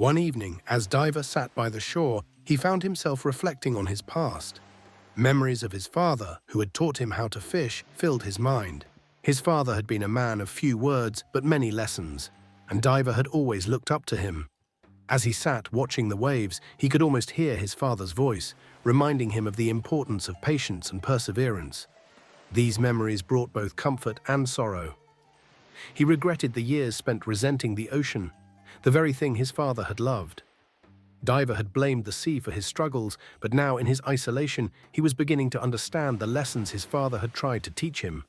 One evening, as Diver sat by the shore, he found himself reflecting on his past. Memories of his father, who had taught him how to fish, filled his mind. His father had been a man of few words but many lessons, and Diver had always looked up to him. As he sat watching the waves, he could almost hear his father's voice, reminding him of the importance of patience and perseverance. These memories brought both comfort and sorrow. He regretted the years spent resenting the ocean, the very thing his father had loved. Diver had blamed the sea for his struggles, but now in his isolation, he was beginning to understand the lessons his father had tried to teach him.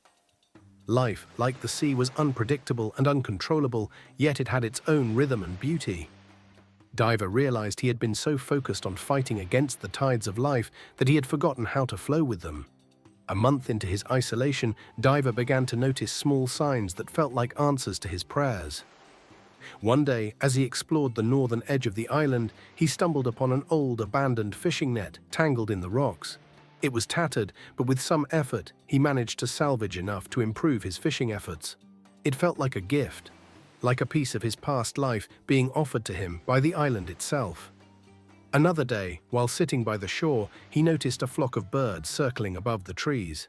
Life, like the sea, was unpredictable and uncontrollable, yet it had its own rhythm and beauty. Diver realized he had been so focused on fighting against the tides of life that he had forgotten how to flow with them. A month into his isolation, Diver began to notice small signs that felt like answers to his prayers. One day, as he explored the northern edge of the island, he stumbled upon an old, abandoned fishing net tangled in the rocks. It was tattered, but with some effort, he managed to salvage enough to improve his fishing efforts. It felt like a gift, like a piece of his past life being offered to him by the island itself. Another day, while sitting by the shore, he noticed a flock of birds circling above the trees.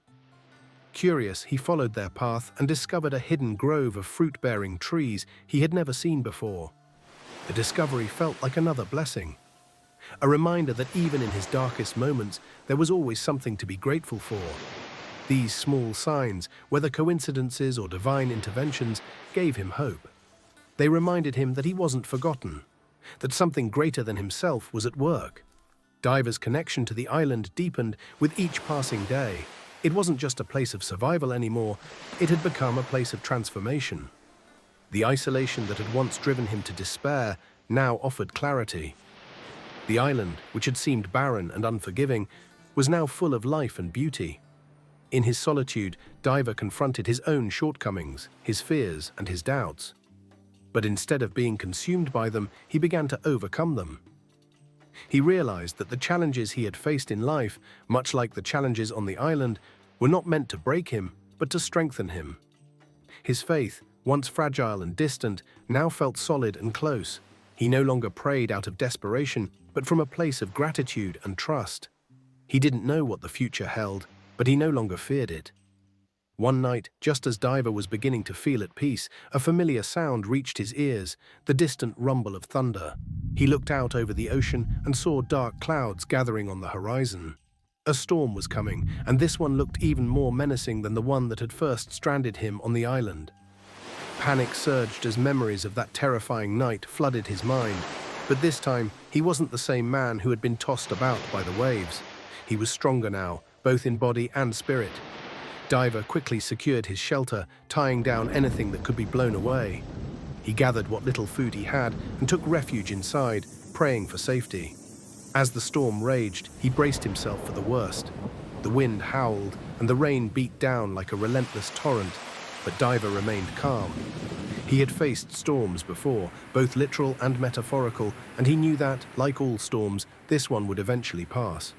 Curious, he followed their path and discovered a hidden grove of fruit-bearing trees he had never seen before. The discovery felt like another blessing, a reminder that even in his darkest moments, there was always something to be grateful for. These small signs, whether coincidences or divine interventions, gave him hope. They reminded him that he wasn't forgotten, that something greater than himself was at work. Diver's connection to the island deepened with each passing day. It wasn't just a place of survival anymore, it had become a place of transformation. The isolation that had once driven him to despair now offered clarity. The island, which had seemed barren and unforgiving, was now full of life and beauty. In his solitude, Diver confronted his own shortcomings, his fears and his doubts. But instead of being consumed by them, he began to overcome them. He realized that the challenges he had faced in life, much like the challenges on the island, were not meant to break him, but to strengthen him. His faith, once fragile and distant, now felt solid and close. He no longer prayed out of desperation, but from a place of gratitude and trust. He didn't know what the future held, but he no longer feared it. One night, just as Diver was beginning to feel at peace, a familiar sound reached his ears, the distant rumble of thunder. He looked out over the ocean and saw dark clouds gathering on the horizon. A storm was coming, and this one looked even more menacing than the one that had first stranded him on the island. Panic surged as memories of that terrifying night flooded his mind, but this time he wasn't the same man who had been tossed about by the waves. He was stronger now, both in body and spirit. Diver quickly secured his shelter, tying down anything that could be blown away. He gathered what little food he had and took refuge inside, praying for safety. As the storm raged, he braced himself for the worst. The wind howled and the rain beat down like a relentless torrent, but Diver remained calm. He had faced storms before, both literal and metaphorical, and he knew that, like all storms, this one would eventually pass.